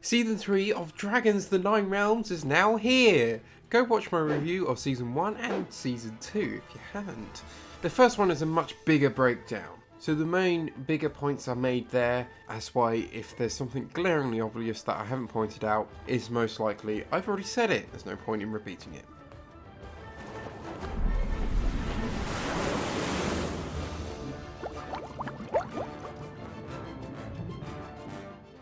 Season 3 of Dragons the Nine Realms is now here! Go watch my review of Season 1 and Season 2 if you haven't. The first one is a much bigger breakdown. So the main bigger points are made there. That's why if there's something glaringly obvious that I haven't pointed out, it's most likely I've already said it. There's no point in repeating it.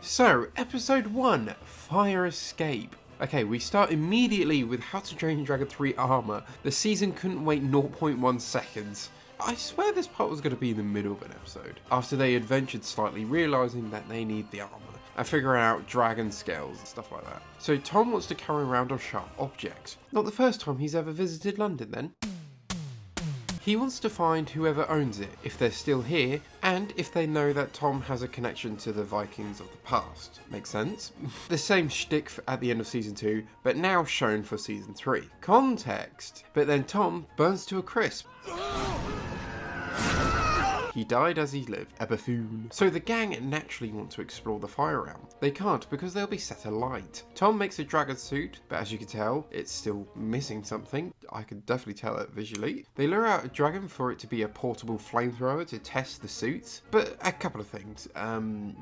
So, Episode 1, Fire Escape. Okay, we start immediately with How to Train Your Dragon 3 armor. The season couldn't wait 0.1 seconds. I swear this part was going to be in the middle of an episode, after they adventured slightly, realising that they need the armor, and figuring out dragon scales and stuff like that. So Tom wants to carry around a sharp object. Not the first time he's ever visited London then. He wants to find whoever owns it, if they're still here, and if they know that Tom has a connection to the Vikings of the past. Makes sense? The same shtick at the end of Season 2, but now shown for Season 3. Context! But then Tom burns to a crisp. He died as he lived, a buffoon. So the gang naturally want to explore the fire realm. They can't because they'll be set alight. Tom makes a dragon suit, but as you can tell, it's still missing something. I can definitely tell it visually. They lure out a dragon for it to be a portable flamethrower to test the suits. But a couple of things.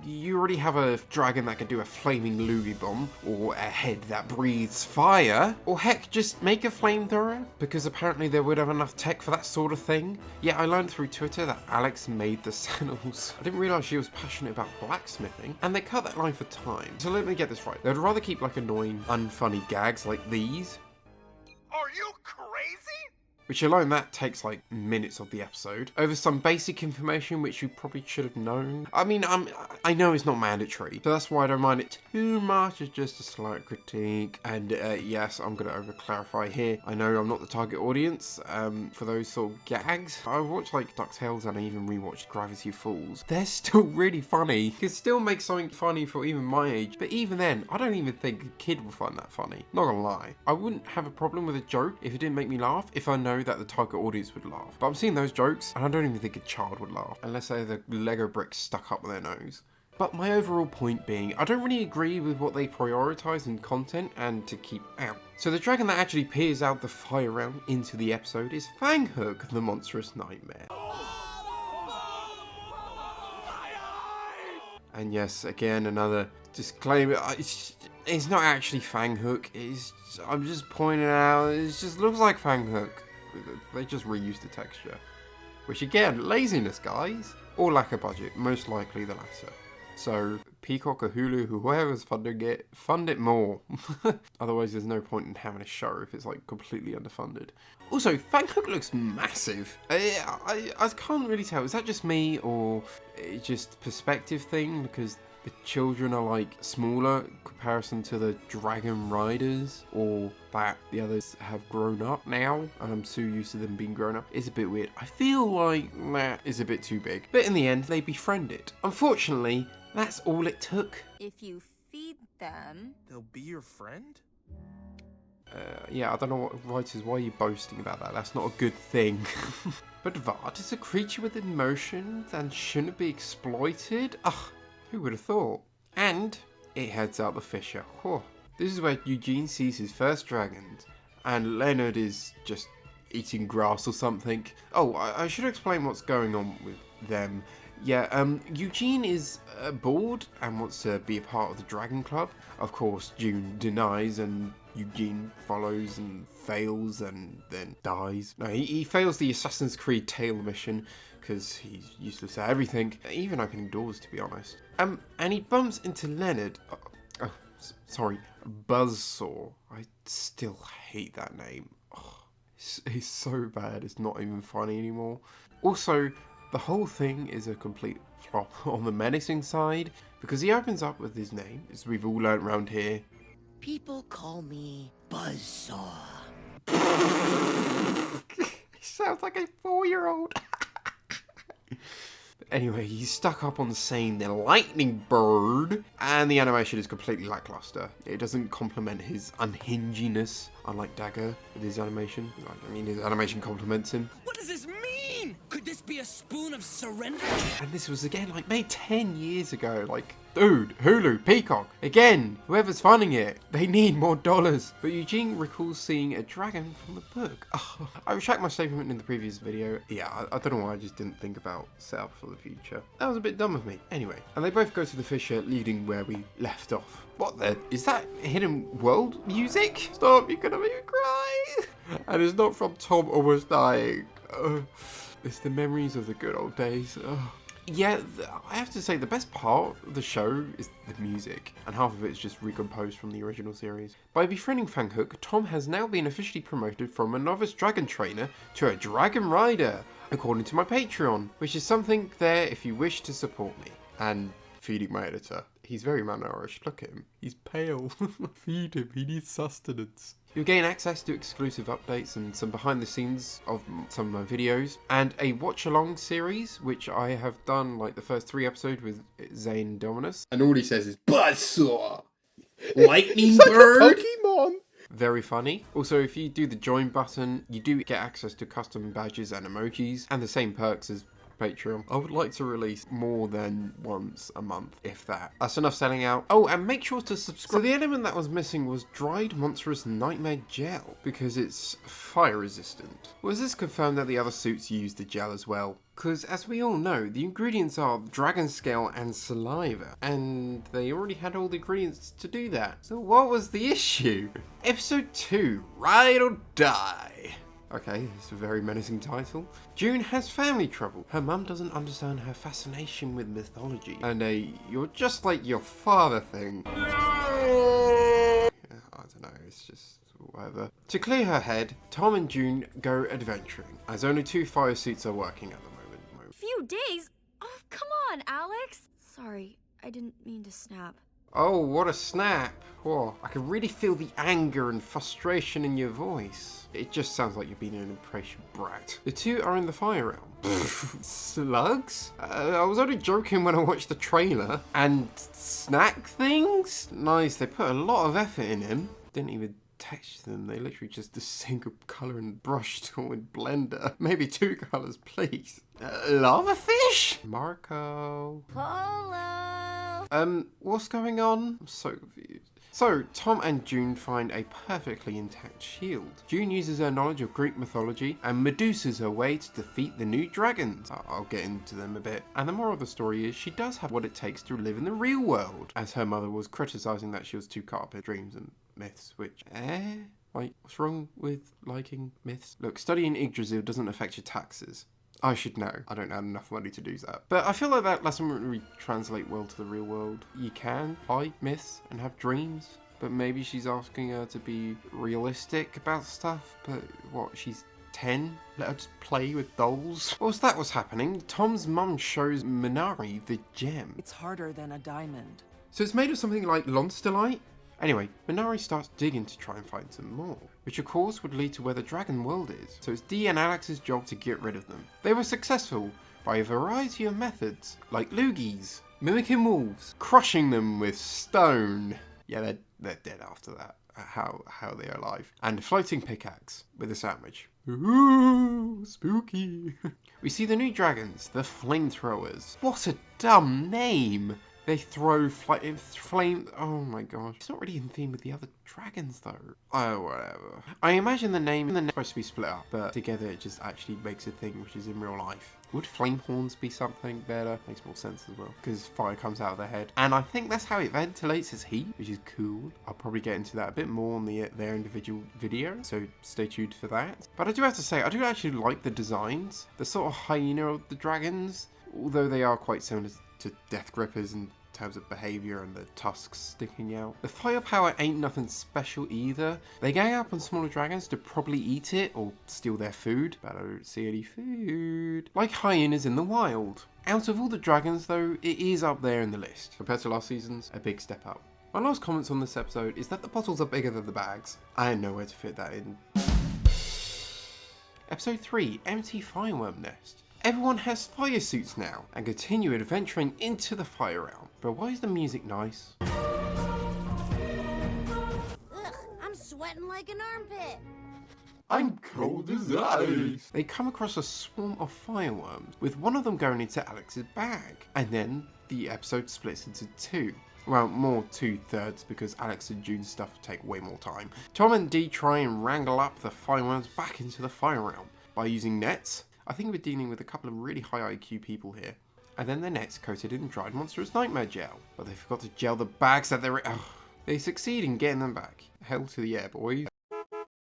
You already have a dragon that can do a flaming loogie bomb, or a head that breathes fire, or heck, just make a flamethrower, because apparently they would have enough tech for that sort of thing. Yeah, I learned through Twitter that Alex made the sandals. I didn't realise she was passionate about blacksmithing, and they cut that line for time. So let me get this right. They'd rather keep like annoying, unfunny gags like these. Are you crazy? Which alone that takes like minutes of the episode, over some basic information which you probably should have known. I mean, I know it's not mandatory, so that's why I don't mind it too much. It's just a slight critique. And yes, I'm going to over-clarify here. I know I'm not the target audience for those sort of gags. I watched like DuckTales and I even rewatched Gravity Falls. They're still really funny. You can still make something funny for even my age, but even then, I don't even think a kid will find that funny. Not gonna lie. I wouldn't have a problem with a joke if it didn't make me laugh, if I know that the target audience would laugh. But I'm seeing those jokes and I don't even think a child would laugh unless they have the Lego bricks stuck up their nose. But my overall point being, I don't really agree with what they prioritise in content and to keep out. So the dragon that actually peers out the fire realm into the episode is Fanghook, the monstrous nightmare. And yes, again, another disclaimer, it's not actually Fanghook, I'm just pointing out, it just looks like Fanghook. They just reused the texture. Which again, laziness guys, or lack of budget, most likely the latter. So, Peacock or Hulu, whoever's funding it, fund it more. Otherwise there's no point in having a show if it's like completely underfunded. Also, Fanghook looks massive. I can't really tell, is that just me or just perspective thing? Because the children are like smaller in comparison to the dragon riders, or that the others have grown up now and I'm so used to them being grown up. It's a bit weird. I feel like that is a bit too big. But in the end, they befriend it. Unfortunately, that's all it took. If you feed them, They'll be your friend? Yeah, I don't know what writers, why are you boasting about that? That's not a good thing. But Vart is a creature with emotions and shouldn't be exploited? Ugh. Who would have thought? And it heads out the fissure. Whew. This is where Eugene sees his first dragons, and Leonard is just eating grass or something. Oh, I should explain what's going on with them. Yeah, Eugene is bored and wants to be a part of the Dragon Club. Of course, June denies and Eugene follows and fails and then dies. No, he fails the Assassin's Creed Tale mission because he's useless at everything, even opening doors to be honest. And he bumps into Leonard. Sorry, Buzzsaw. I still hate that name. It's so bad, it's not even funny anymore. Also, the whole thing is a complete flop on the menacing side, because he opens up with his name, as we've all learnt around here. People call me Buzzsaw. He sounds like a 4-year-old. Anyway, he's stuck up on saying the lightning bird, and the animation is completely lackluster. It doesn't complement his unhinginess, unlike Dagger with his animation. I mean, his animation complements him. What does this mean? Could this be a spoon of surrender? And this was again like made 10 years ago. Like, Dude, Hulu, Peacock, again, whoever's funding it, they need more dollars. But Eugene recalls seeing a dragon from the book. Oh, I retract my statement in the previous video. Yeah, I don't know why I just didn't think about setup for the future. That was a bit dumb of me. Anyway, and they both go to the fissure, leading where we left off. What the? Is that hidden world music? Stop, you're gonna make me cry. And it's not from Tom almost dying. It's the memories of the good old days. Yeah, I have to say the best part of the show is the music, and half of it is just recomposed from the original series. By befriending Fanghook, Tom has now been officially promoted from a novice dragon trainer to a dragon rider, according to my Patreon, which is something there if you wish to support me. And feeding my editor. He's very malnourished, look at him. He's pale. Feed him, he needs sustenance. You'll gain access to exclusive updates and some behind the scenes of some of my videos, and a watch along series, which I have done like the first 3 episodes with Zane Dominus. And all he says is Buzzsaw! Lightning bird! Like a Pokemon! Very funny. Also, if you do the join button, you do get access to custom badges and emojis, and the same perks as Patreon. I would like to release more than once a month, if that. That's enough selling out. Oh, and make sure to subscribe. So the element that was missing was dried monstrous nightmare gel, because it's fire resistant. Was this confirmed that the other suits used the gel as well? Because as we all know, the ingredients are dragon scale and saliva, and they already had all the ingredients to do that. So what was the issue? Episode 2, Ride or Die. Okay, it's a very menacing title. June has family trouble. Her mum doesn't understand her fascination with mythology. And you're just like your father thing. I don't know, it's just whatever. To clear her head, Tom and June go adventuring, as only 2 fire suits are working at the moment. Few days? Oh, come on, Alex. Sorry, I didn't mean to snap. Oh, what a snap. Whoa, I can really feel the anger and frustration in your voice. It just sounds like you're being an impatient brat. The 2 are in the fire realm. Slugs? I was only joking when I watched the trailer. And snack things? Nice, they put a lot of effort in him. Didn't even texture them, they literally just a single colour and brushed all in Blender. Maybe 2 colours, please. Lava fish? Marco. Polo. What's going on? I'm so confused. So, Tom and June find a perfectly intact shield. June uses her knowledge of Greek mythology and Medusa's her way to defeat the new dragons. I'll get into them a bit. And the moral of the story is she does have what it takes to live in the real world, as her mother was criticising that she was too caught up in dreams and myths, which, like, what's wrong with liking myths? Look, studying Yggdrasil doesn't affect your taxes. I should know. I don't have enough money to do that. But I feel like that lesson wouldn't really translate well to the real world. You can buy myths and have dreams, but maybe she's asking her to be realistic about stuff. But what, she's 10? Let her just play with dolls? Whilst that was happening, Tom's mum shows Minari the gem. It's harder than a diamond. So it's made of something like Lonsterlite? Anyway, Minari starts digging to try and find some more, which of course would lead to where the dragon world is, so it's Dee and Alex's job to get rid of them. They were successful by a variety of methods, like loogies, mimicking wolves, crushing them with stone. Yeah, they're dead after that. How they're alive. And a floating pickaxe with a sandwich. Ooh, spooky. We see the new dragons, the flamethrowers. What a dumb name! They throw flame. Oh my gosh. It's not really in theme with the other dragons though. Oh, whatever. I imagine the name and the name are supposed to be split up, but together it just actually makes a thing which is in real life. Would flame horns be something better? Makes more sense as well, because fire comes out of their head. And I think that's how it ventilates its heat, which is cool. I'll probably get into that a bit more on their individual video, so stay tuned for that. But I do have to say, I do actually like the designs. The sort of hyena of the dragons, although they are quite similar to Death Grippers in terms of behaviour and the tusks sticking out. The firepower ain't nothing special either. They gang up on smaller dragons to probably eat it or steal their food, but I don't see any food. Like hyenas in the wild. Out of all the dragons though, it is up there in the list. Compared to last season's, a big step up. My last comments on this episode is that the bottles are bigger than the bags. I had nowhere to fit that in. Episode 3, Empty Fireworm Nest. Everyone has fire suits now and continue adventuring into the fire realm. But why is the music nice? Ugh, I'm sweating like an armpit. I'm cold as ice. They come across a swarm of fireworms, with one of them going into Alex's bag, and then the episode splits into two. Well, more 2/3 because Alex and June's stuff take way more time. Tom and Dee try and wrangle up the fireworms back into the fire realm by using nets. I think we're dealing with a couple of really high IQ people here. And then the nets coated in dried monstrous nightmare gel. But they forgot to gel the bags that they're in. Ugh. They succeed in getting them back. Hell to the air, boys.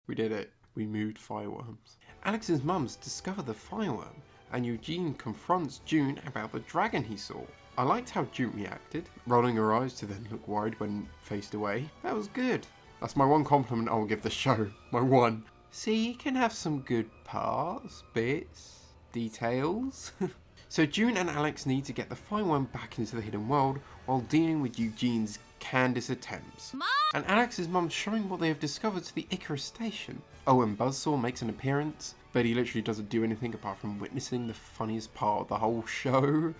We did it. We moved fireworms. Alex's mums discover the fireworm, and Eugene confronts June about the dragon he saw. I liked how June reacted, rolling her eyes to then look worried when faced away. That was good. That's my one compliment I'll give the show. My one. See, it can have some good parts, bits, details. So June and Alex need to get the fireworm back into the hidden world while dealing with Eugene's Candace attempts. Mom! And Alex's mum's showing what they have discovered to the Icarus station. Oh, and Buzzsaw makes an appearance, but he literally doesn't do anything apart from witnessing the funniest part of the whole show.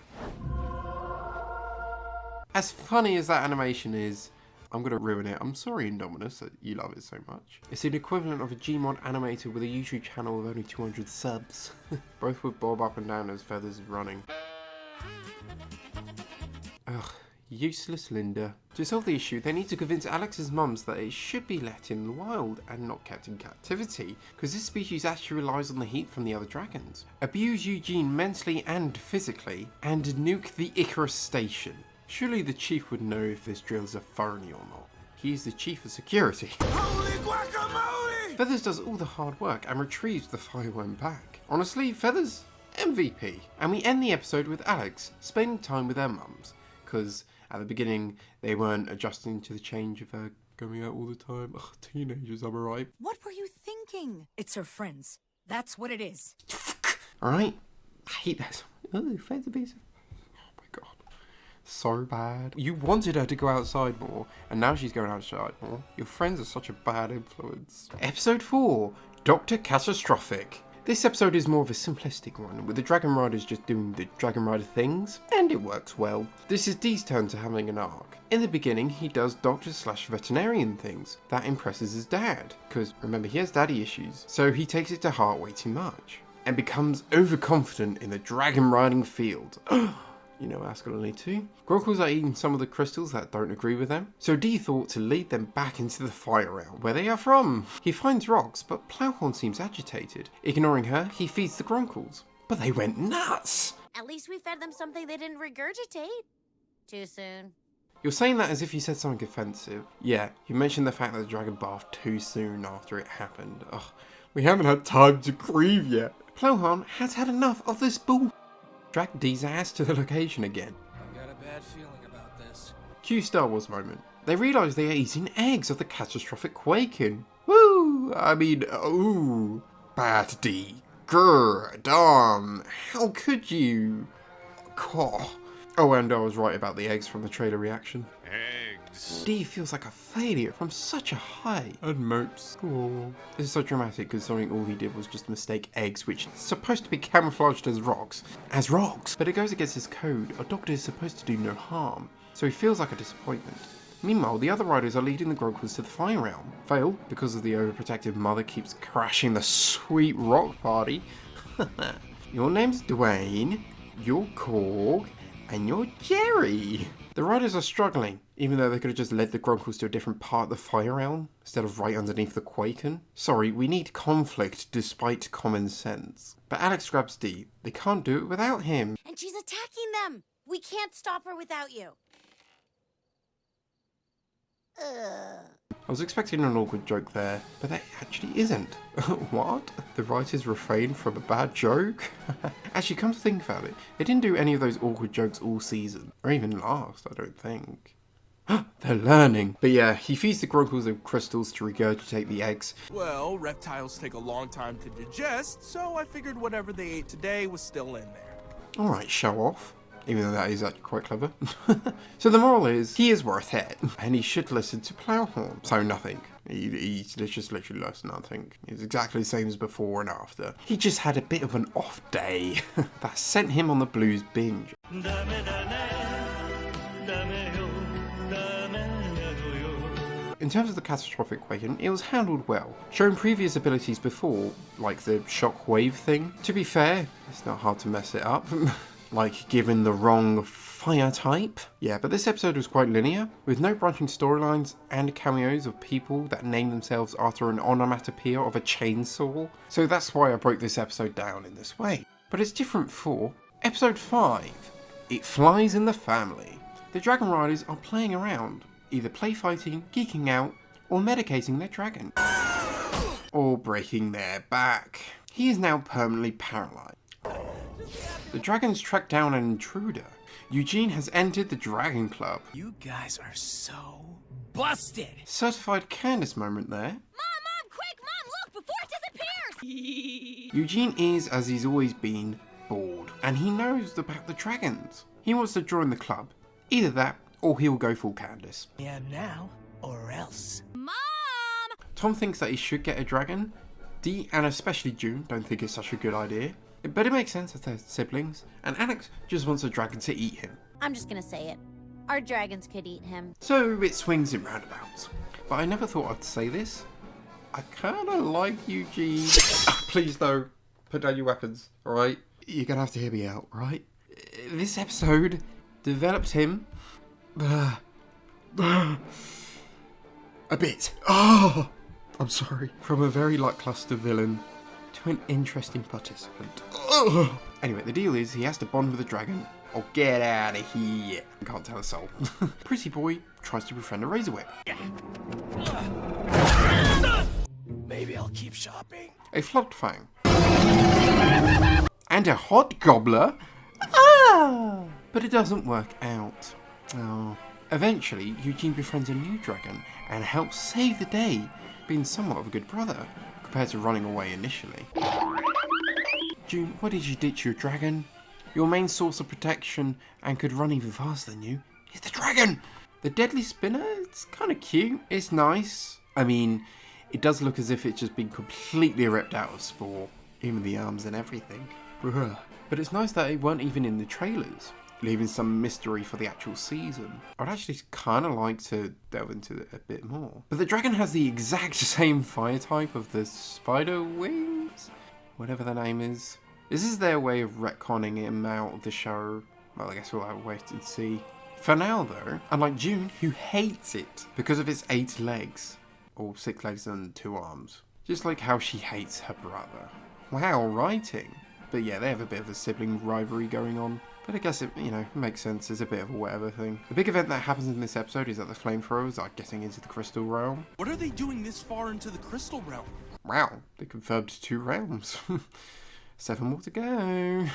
As funny as that animation is, I'm going to ruin it. I'm sorry, Indominus, that you love it so much. It's the equivalent of a Gmod animator with a YouTube channel with only 200 subs. Both with Bob up and down as Feathers running. Ugh, useless Linda. To solve the issue, they need to convince Alex's mums that it should be let in the wild and not kept in captivity, because this species actually relies on the heat from the other dragons. Abuse Eugene mentally and physically, and nuke the Icarus station. Surely the chief would know if this drill is a felony or not. He's the chief of security. Holy guacamole! Feathers does all the hard work and retrieves the fireworm back. Honestly, Feathers, MVP. And we end the episode with Alex spending time with her mums, because at the beginning they weren't adjusting to the change of her going out all the time. Ugh, teenagers, am I right? What were you thinking? It's her friends. That's what it is. Alright? I hate that. Oh, friends are busy. Oh my god. So bad. You wanted her to go outside more, and now she's going outside more. Your friends are such a bad influence. Episode 4, Dr Catastrophic. This episode is more of a simplistic one, with the Dragon Riders just doing the Dragon Rider things, and it works well. This is Dee's turn to having an arc. In the beginning, he does doctor/veterinarian things. That impresses his dad, because remember, he has daddy issues, so he takes it to heart way too much, and becomes overconfident in the dragon riding field. You know, masculinely too. Gronkles are eating some of the crystals that don't agree with them, so Dee thought to lead them back into the fire realm, where they are from. He finds rocks, but Plowhorn seems agitated. Ignoring her, he feeds the Gronkles. But they went nuts! At least we fed them something they didn't regurgitate. Too soon. You're saying that as if you said something offensive. Yeah, you mentioned the fact that the dragon bathed too soon after it happened. Ugh, we haven't had time to grieve yet. Plowhorn has had enough of this bull. Drag Dee's ass to the location again. I've got a bad feeling about this. Cue Star Wars moment. They realise they are eating eggs of the catastrophic Quakin. Woo! I mean, ooh. Bad Dee. Grr. Darn. How could you? Caw. Oh, and I was right about the eggs from the trailer reaction. Eggs. Dee feels like a failure from such a height. And mopes. Aww. This is so dramatic considering all he did was just mistake eggs, which is supposed to be camouflaged as rocks. But it goes against his code. A doctor is supposed to do no harm, so he feels like a disappointment. Meanwhile, the other riders are leading the Gronkles to the fire realm. Fail, because of the overprotective mother keeps crashing the sweet rock party. Your name's Dwayne, you're Korg, and you're Jerry. The riders are struggling, even though they could have just led the Gronkles to a different part of the fire realm, instead of right underneath the Quaken. Sorry, we need conflict despite common sense. But Alex grabs Dee. They can't do it without him. And she's attacking them. We can't stop her without you. I was expecting an awkward joke there, but that actually isn't. What? The writers refrained from a bad joke? Actually, come to think about it, they didn't do any of those awkward jokes all season, or even last, I don't think. They're learning. But yeah, he feeds the Gronkles with crystals to regurgitate the eggs. Well, reptiles take a long time to digest, so I figured whatever they ate today was still in there. Alright, show off. Even though that is actually quite clever. So the moral is, he is worth it, and he should listen to Plowhorn. So nothing. He just literally lost nothing. It's exactly the same as before and after. He just had a bit of an off day that sent him on the blues binge. In terms of the catastrophic awakening, it was handled well, showing previous abilities before, like the shockwave thing. To be fair, it's not hard to mess it up, like given the wrong fire type. Yeah, but this episode was quite linear, with no branching storylines and cameos of people that name themselves after an onomatopoeia of a chainsaw. So that's why I broke this episode down in this way. But it's different for episode 5. It flies in the family. The dragon riders are playing around, either play fighting, geeking out, or medicating their dragon. Or breaking their back. He is now permanently paralysed. The dragons track down an intruder. Eugene has entered the Dragon Club. You guys are so busted. Certified Candace moment there. Mom, quick, Mom, look, before it disappears! Eugene is, as he's always been, bored. And he knows about the dragons. He wants to join the club. Either that, or he'll go full Candace. Yeah, now or else. Mom! Tom thinks that he should get a dragon. Dee, and especially June, don't think it's such a good idea. But it makes sense as they're siblings. And Alex just wants a dragon to eat him. I'm just gonna say it. Our dragons could eat him. So it swings in roundabouts. But I never thought I'd say this. I kinda like Eugene. Please no. Put down your weapons, alright? You're gonna have to hear me out, right? This episode developed him a bit. Oh, I'm sorry. From a very lackluster villain to an interesting participant. Anyway, the deal is he has to bond with a dragon or get out of here. Can't tell a soul. Pretty boy tries to befriend a razor whip. Maybe I'll keep shopping. A flogged fang. And a hot gobbler. But it doesn't work out. Oh. Eventually, Eugene befriends a new dragon and helps save the day, being somewhat of a good brother, compared to running away initially. June, why did you ditch your dragon? Your main source of protection, and could run even faster than you, is the dragon! The deadly spinner, it's kind of cute, it's nice. I mean, it does look as if it's just been completely ripped out of Spore, even the arms and everything. But it's nice that it weren't even in the trailers, leaving some mystery for the actual season. I'd actually kind of like to delve into it a bit more. But the dragon has the exact same fire type of the spider wings? Whatever the name is. This is their way of retconning him out of the show. Well, I guess we'll have to wait and see. For now though, unlike June, who hates it because of its 8 legs. Or 6 legs and 2 arms. Just like how she hates her brother. Wow, writing. But yeah, they have a bit of a sibling rivalry going on. But I guess it, makes sense. It's a bit of a whatever thing. The big event that happens in this episode is that the flamethrowers are getting into the crystal realm. What are they doing this far into the crystal realm? Wow, they confirmed 2 realms. 7 more to go.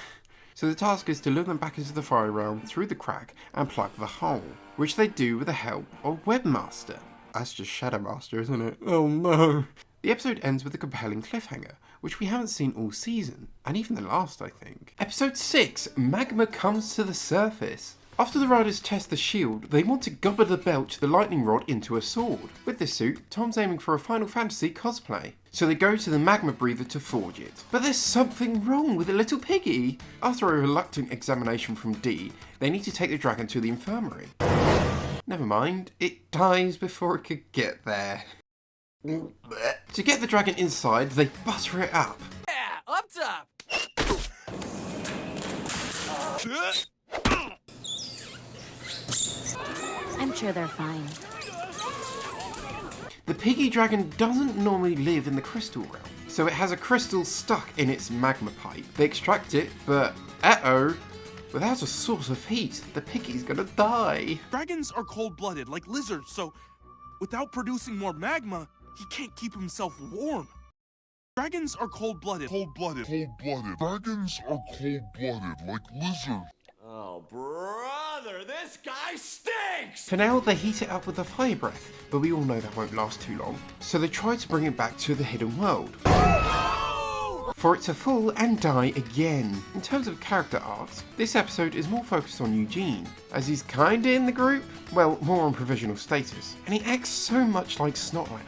So the task is to lure them back into the fire realm through the crack and plug the hole, which they do with the help of Webmaster. That's just Shadow Master, isn't it? Oh no. The episode ends with a compelling cliffhanger, which we haven't seen all season, and even the last, I think. Episode 6, Magma comes to the surface. After the riders test the shield, they want to gobble the belch the lightning rod into a sword. With this suit, Tom's aiming for a Final Fantasy cosplay, so they go to the magma breather to forge it. But there's something wrong with the little piggy. After a reluctant examination from Dee, they need to take the dragon to the infirmary. Never mind, it dies before it could get there. To get the dragon inside, they butter it up. Yeah, up top! I'm sure they're fine. The piggy dragon doesn't normally live in the crystal realm, so it has a crystal stuck in its magma pipe. They extract it, but uh-oh, without a source of heat, the piggy's gonna die. Dragons are cold-blooded, like lizards, so without producing more magma, he can't keep himself warm. Dragons are cold-blooded. Cold-blooded. Dragons are cold-blooded, like lizards. Oh, brother, this guy stinks! For now, they heat it up with a fire breath, but we all know that won't last too long, so they try to bring it back to the hidden world. For it to fall and die again. In terms of character arcs, this episode is more focused on Eugene, as he's kinda in the group, well, more on provisional status, and he acts so much like Snotlout.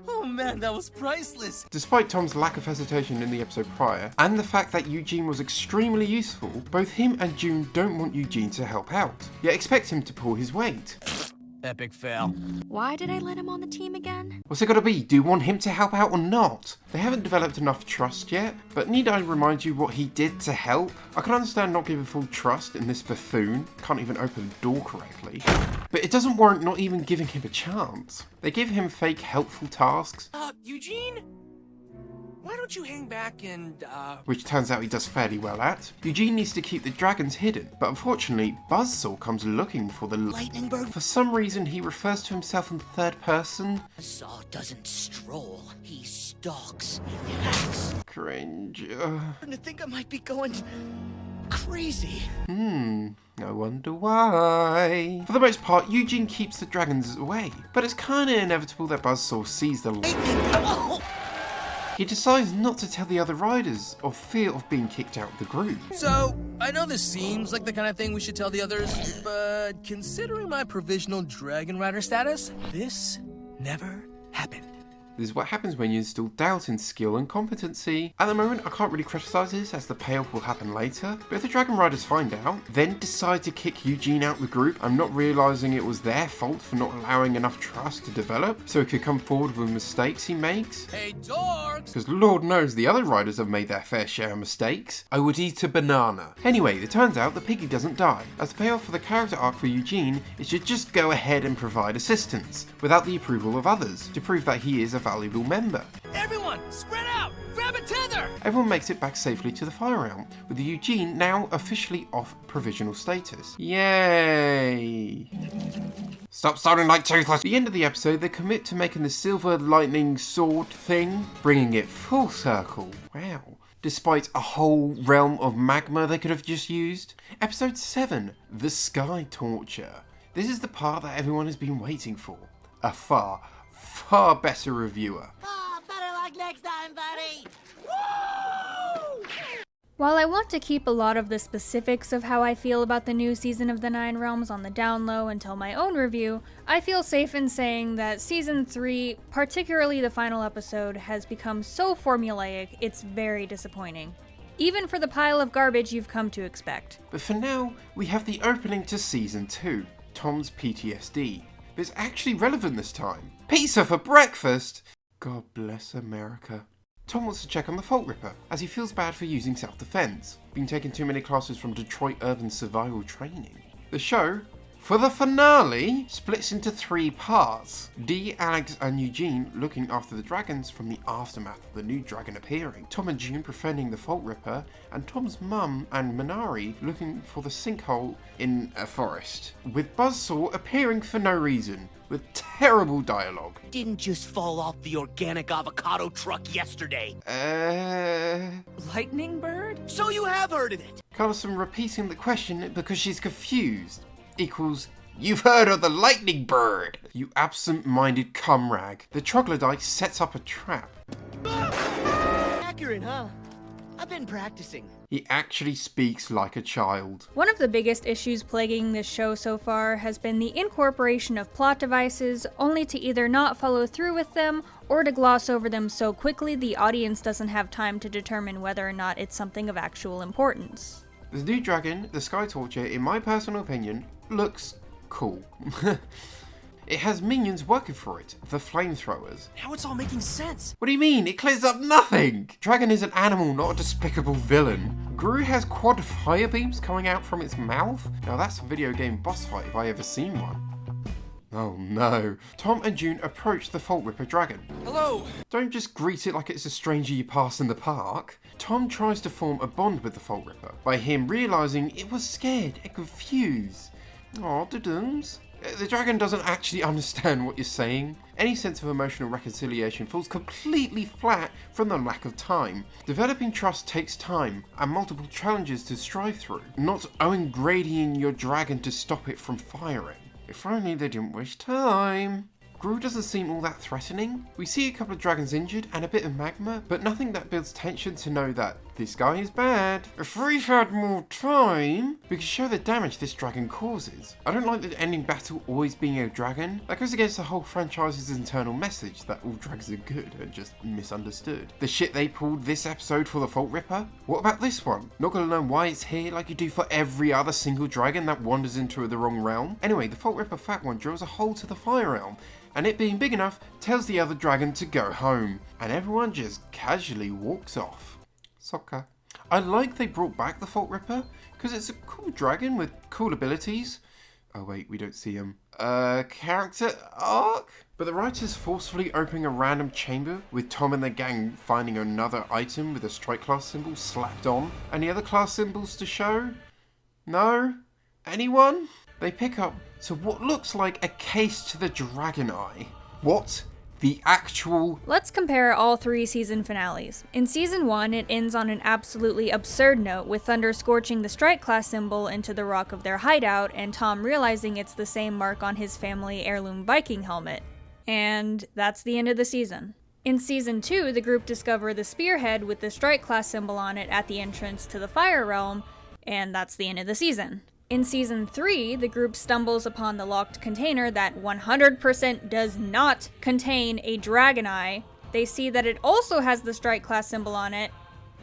Oh man, that was priceless! Despite Tom's lack of hesitation in the episode prior, and the fact that Eugene was extremely useful, both him and June don't want Eugene to help out, yet expect him to pull his weight. Epic fail. Why did I let him on the team again? What's it gotta be? Do you want him to help out or not? They haven't developed enough trust yet, but need I remind you what he did to help? I can understand not giving full trust in this buffoon, can't even open the door correctly, but it doesn't warrant not even giving him a chance. They give him fake helpful tasks, Eugene? Why don't you hang back and, which turns out he does fairly well at. Eugene needs to keep the dragons hidden, but unfortunately, Buzzsaw comes looking for the Lightning bird. For some reason, he refers to himself in third person. Saw doesn't stroll. He stalks. He hacks. Cringe. Starting to think I might be going crazy. I wonder why. For the most part, Eugene keeps the dragons away, but it's kinda inevitable that Buzzsaw sees the Oh! He decides not to tell the other riders of fear of being kicked out of the group. So, I know this seems like the kind of thing we should tell the others, but considering my provisional Dragon Rider status, this never happened. This is what happens when you install doubt in skill and competency. At the moment, I can't really criticise this as the payoff will happen later, but if the Dragon Riders find out, then decide to kick Eugene out of the group, I'm not realising it was their fault for not allowing enough trust to develop, so he could come forward with mistakes he makes. Hey, dorks! Because Lord knows the other riders have made their fair share of mistakes. I would eat a banana. Anyway, it turns out the piggy doesn't die, as the payoff for the character arc for Eugene is to just go ahead and provide assistance, without the approval of others, to prove that he is a valuable member. Everyone, spread out! Grab a tether! Everyone makes it back safely to the fire realm, with Eugene now officially off provisional status. Yay! Stop sounding like Toothless! At the end of the episode, they commit to making the silver lightning sword thing, bringing it full circle. Wow. Despite a whole realm of magma they could have just used. Episode 7, The Sky Torture. This is the part that everyone has been waiting for. A far better reviewer. Oh, better luck next time, buddy. While I want to keep a lot of the specifics of how I feel about the new season of the Nine Realms on the down low until my own review, I feel safe in saying that Season 3, particularly the final episode, has become so formulaic it's very disappointing. Even for the pile of garbage you've come to expect. But for now, we have the opening to Season 2, Tom's PTSD. But it's actually relevant this time. Pizza for breakfast! God bless America. Tom wants to check on the Fault Ripper, as he feels bad for using self-defense, being taking too many classes from Detroit Urban Survival Training. The show, for the finale, splits into 3 parts. Dee, Alex and Eugene looking after the dragons from the aftermath of the new dragon appearing. Tom and June befriending the Fault Ripper, and Tom's mum and Minari looking for the sinkhole in a forest. With Buzzsaw appearing for no reason, with terrible dialogue. Didn't just fall off the organic avocado truck yesterday. Lightning bird? So you have heard of it. Carlson repeating the question because she's confused. Equals, you've heard of the lightning bird! You absent-minded cumrag. The troglodyte sets up a trap. Accurate, huh? I've been practicing. He actually speaks like a child. One of the biggest issues plaguing this show so far has been the incorporation of plot devices, only to either not follow through with them, or to gloss over them so quickly the audience doesn't have time to determine whether or not it's something of actual importance. The new dragon, the Sky Torture, in my personal opinion, looks cool. It has minions working for it, the flamethrowers. Now it's all making sense. What do you mean? It clears up nothing! Dragon is an animal, not a despicable villain. Gru has quad fire beams coming out from its mouth? Now that's a video game boss fight if I ever seen one. Oh no. Tom and June approach the Fault Ripper dragon. Hello. Don't just greet it like it's a stranger you pass in the park. Tom tries to form a bond with the Fault Ripper by him realising it was scared and confused. Aw, da-dums. The dragon doesn't actually understand what you're saying. Any sense of emotional reconciliation falls completely flat from the lack of time. Developing trust takes time and multiple challenges to strive through, not ungrading your dragon to stop it from firing. If only they didn't waste time. Gru doesn't seem all that threatening. We see a couple of dragons injured and a bit of magma, but nothing that builds tension to know that this guy is bad. If we've had more time, we could show the damage this dragon causes. I don't like the ending battle always being a dragon. That goes against the whole franchise's internal message that all dragons are good and just misunderstood. The shit they pulled this episode for the Fault Ripper? What about this one? Not gonna learn why it's here like you do for every other single dragon that wanders into the wrong realm? Anyway, the Fault Ripper Fat One drills a hole to the fire realm, and it being big enough tells the other dragon to go home, and everyone just casually walks off. Soccer. I like they brought back the Fault Ripper, because it's a cool dragon with cool abilities. Oh wait, we don't see him. Character arc? But the writers forcefully opening a random chamber with Tom and the gang finding another item with a strike class symbol slapped on. Any other class symbols to show? No? Anyone? They pick up to what looks like a case to the Dragon Eye. What? The actual... Let's compare all 3 season finales. In season 1, it ends on an absolutely absurd note, with Thunder scorching the strike class symbol into the rock of their hideout, and Tom realizing it's the same mark on his family heirloom Viking helmet. And that's the end of the season. In season 2, the group discover the spearhead with the strike class symbol on it at the entrance to the Fire Realm, and that's the end of the season. In season 3, the group stumbles upon the locked container that 100% does not contain a Dragon Eye. They see that it also has the strike class symbol on it,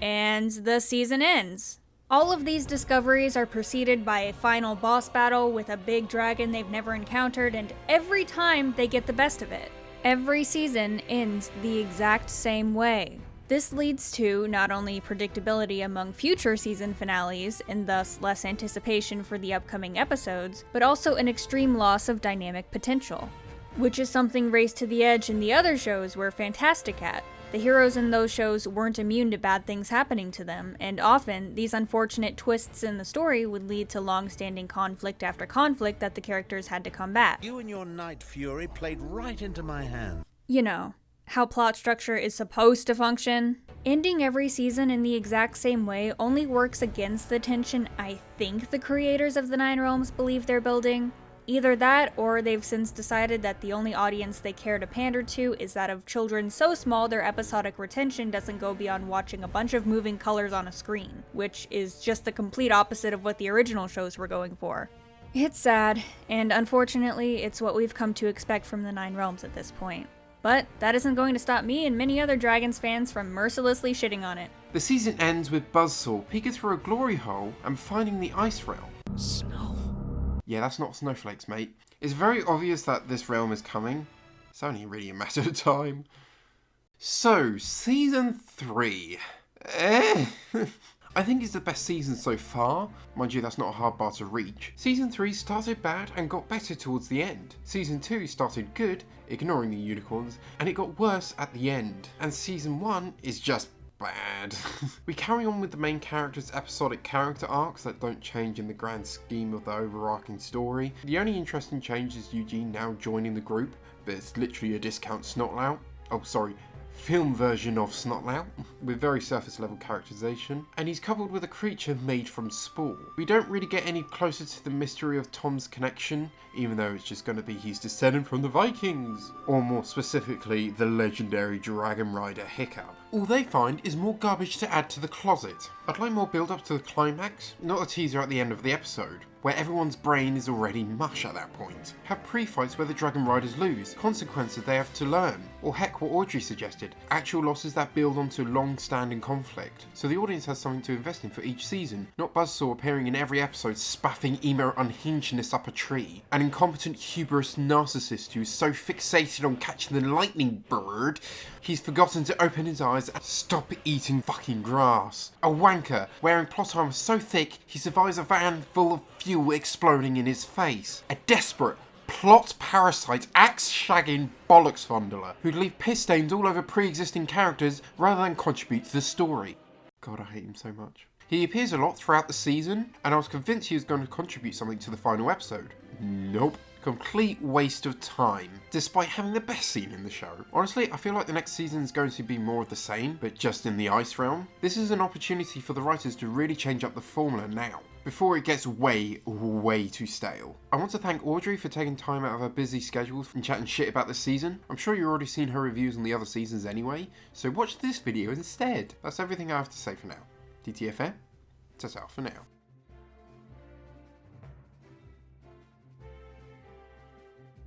and the season ends. All of these discoveries are preceded by a final boss battle with a big dragon they've never encountered, and every time they get the best of it. Every season ends the exact same way. This leads to not only predictability among future season finales, and thus less anticipation for the upcoming episodes, but also an extreme loss of dynamic potential. Which is something Race to the Edge and the other shows were fantastic at. The heroes in those shows weren't immune to bad things happening to them, and often, these unfortunate twists in the story would lead to long-standing conflict after conflict that the characters had to combat. You and your Night Fury played right into my hand. You know, how plot structure is supposed to function. Ending every season in the exact same way only works against the tension I think the creators of the Nine Realms believe they're building. Either that, or they've since decided that the only audience they care to pander to is that of children so small their episodic retention doesn't go beyond watching a bunch of moving colors on a screen, which is just the complete opposite of what the original shows were going for. It's sad, and unfortunately, it's what we've come to expect from the Nine Realms at this point. But that isn't going to stop me and many other Dragons fans from mercilessly shitting on it. The season ends with Buzzsaw peeking through a glory hole and finding the Ice Realm. Snow. Yeah, that's not snowflakes, mate. It's very obvious that this realm is coming. It's only really a matter of time. So, season 3. I think it's the best season so far. Mind you, that's not a hard bar to reach. Season 3 started bad and got better towards the end. Season 2 started good, ignoring the unicorns, and it got worse at the end. And season 1 is just bad. We carry on with the main character's episodic character arcs that don't change in the grand scheme of the overarching story. The only interesting change is Eugene now joining the group, but it's literally a discount Snotlout. Oh, sorry. Film version of Snotlout, with very surface level characterization, and he's coupled with a creature made from spore. We don't really get any closer to the mystery of Tom's connection, even though it's just going to be he's descended from the Vikings, or more specifically, the legendary Dragon Rider Hiccup. All they find is more garbage to add to the closet. I'd like more build up to the climax, not a teaser at the end of the episode, where everyone's brain is already mush at that point. Have pre-fights where the Dragon Riders lose, consequences they have to learn, or heck what Audrey suggested, actual losses that build onto long-standing conflict, so the audience has something to invest in for each season, not Buzzsaw appearing in every episode spaffing emo unhingedness up a tree, an incompetent hubris narcissist who is so fixated on catching the lightning bird, he's forgotten to open his eyes and stop eating fucking grass. A wanker, wearing plot armor so thick he survives a van full of fuel exploding in his face. A desperate, plot parasite, axe-shagging bollocks fondler who'd leave piss stains all over pre-existing characters rather than contribute to the story. God, I hate him so much. He appears a lot throughout the season, and I was convinced he was going to contribute something to the final episode. Nope. Complete waste of time, despite having the best scene in the show. Honestly, I feel like the next season is going to be more of the same, but just in the Ice Realm. This is an opportunity for the writers to really change up the formula now, before it gets way too stale. I want to thank Audrey for taking time out of her busy schedule and chatting shit about this season. I'm sure you've already seen her reviews on the other seasons anyway, so watch this video instead. That's everything I have to say for now. TTFN, ta for now.